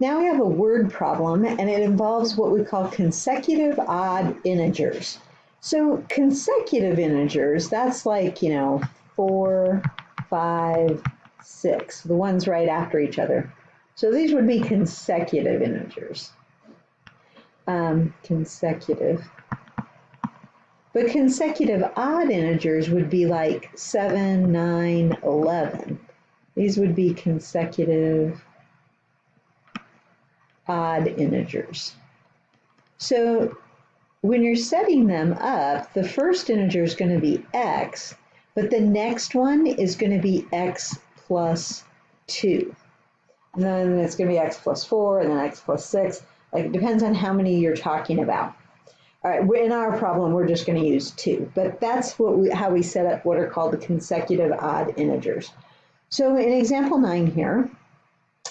Now we have a word problem, and it involves what we call consecutive odd integers. So consecutive integers, that's like, 4, 5, 6, the ones right after each other. So these would be consecutive integers. Consecutive. But consecutive odd integers would be like 7, 9, 11. These would be consecutive odd integers. So when you're setting them up, the first integer is going to be x, but the next one is going to be x plus 2. And then it's going to be x plus 4, and then x plus 6. Like, it depends on how many you're talking about. All right, in our problem, we're just going to use 2, but that's how we set up what are called the consecutive odd integers. So in example 9 here,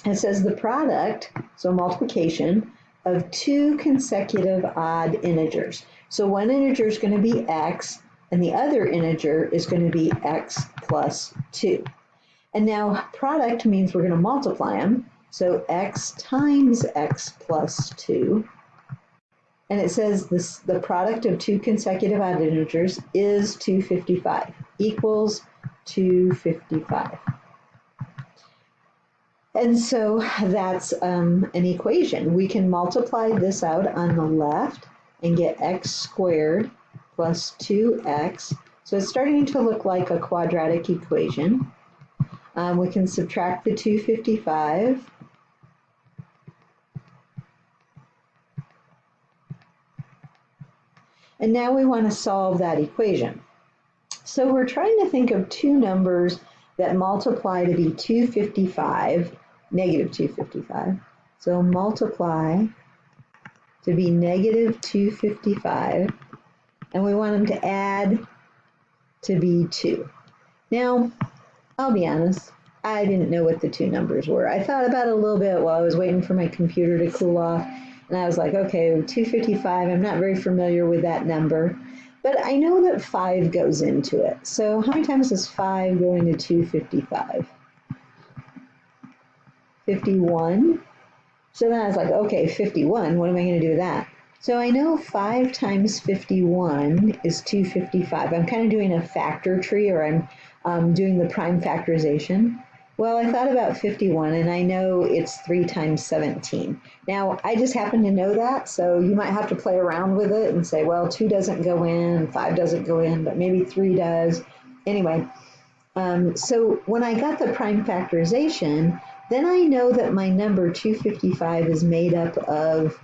it says the product, so multiplication, of 2 consecutive odd integers. So one integer is going to be x, and the other integer is going to be x plus 2. And now product means we're going to multiply them. So x times x plus 2. And it says the product of 2 consecutive odd integers is 255, equals 255. And so that's an equation. We can multiply this out on the left and get x squared plus 2x. So it's starting to look like a quadratic equation. We can subtract the 255. And now we want to solve that equation. So we're trying to think of two numbers that multiply to be 255, negative 255. So multiply to be negative 255, and we want them to add to be 2. Now, I'll be honest, I didn't know what the two numbers were. I thought about it a little bit while I was waiting for my computer to cool off, and I was like, okay, 255, I'm not very familiar with that number. But I know that 5 goes into it. So how many times does 5 go into 255? 51. So then I was like, okay, 51, what am I going to do with that? So I know 5 times 51 is 255. I'm kind of doing a factor tree, or I'm doing the prime factorization. Well, I thought about 51, and I know it's 3 times 17. Now, I just happen to know that, so you might have to play around with it and say, well, 2 doesn't go in, 5 doesn't go in, but maybe 3 does. Anyway, so when I got the prime factorization, then I know that my number 255 is made up of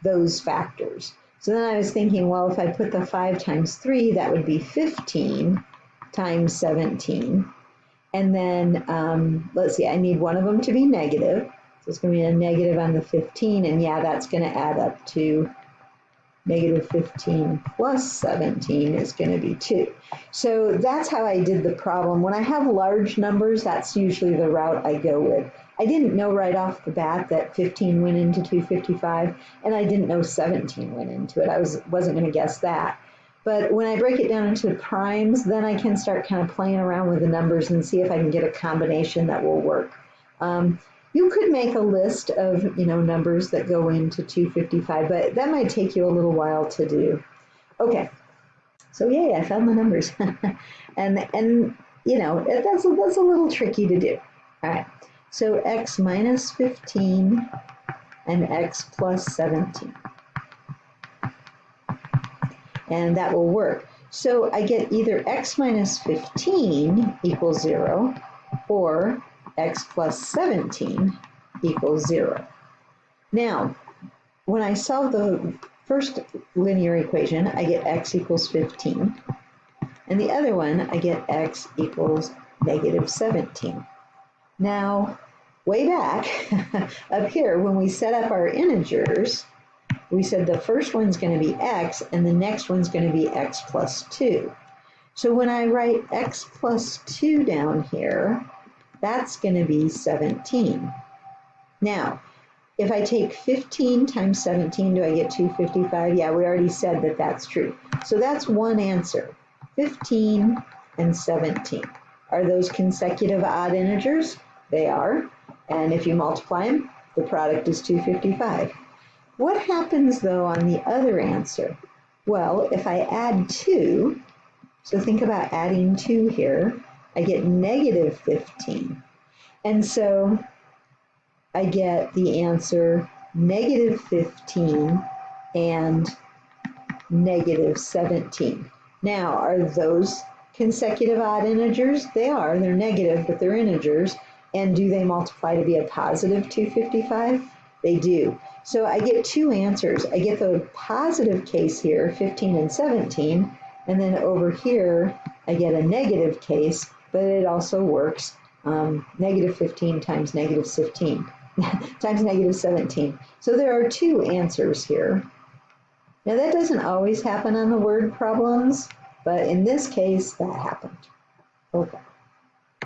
those factors. So then I was thinking, well, if I put the 5 times 3, that would be 15 times 17. And then, let's see, I need one of them to be negative. So it's going to be a negative on the 15. And yeah, that's going to add up to negative 15 plus 17 is going to be 2. So that's how I did the problem. When I have large numbers, that's usually the route I go with. I didn't know right off the bat that 15 went into 255, and I didn't know 17 went into it. I wasn't going to guess that. But when I break it down into primes, then I can start kind of playing around with the numbers and see if I can get a combination that will work. You could make a list of, numbers that go into 255, but that might take you a little while to do. Okay, so yay, I found the numbers. and that's a little tricky to do. All right, so x minus 15 and x plus 17. And that will work. So I get either x minus 15 equals 0, or x plus 17 equals 0. Now, when I solve the first linear equation, I get x equals 15. And the other one, I get x equals negative 17. Now, way back up here, when we set up our integers, we said the first one's going to be x, and the next one's going to be x plus 2. So when I write x plus 2 down here, that's going to be 17. Now, if I take 15 times 17, do I get 255? Yeah, we already said that that's true. So that's one answer, 15 and 17. Are those consecutive odd integers? They are. And if you multiply them, The product is 255. What happens though on the other answer? Well, if I add 2, so think about adding 2 here, I get negative 15. And so I get the answer negative 15 and negative 17. Now, are those consecutive odd integers? They are. They're negative, but they're integers. And do they multiply to be a positive 255? They do. So I get 2 answers. I get the positive case here, 15 and 17, and then over here I get a negative case, but it also works negative 15 times negative 15 times negative 17. So there are 2 answers here. Now that doesn't always happen on the word problems, but in this case that happened. Okay.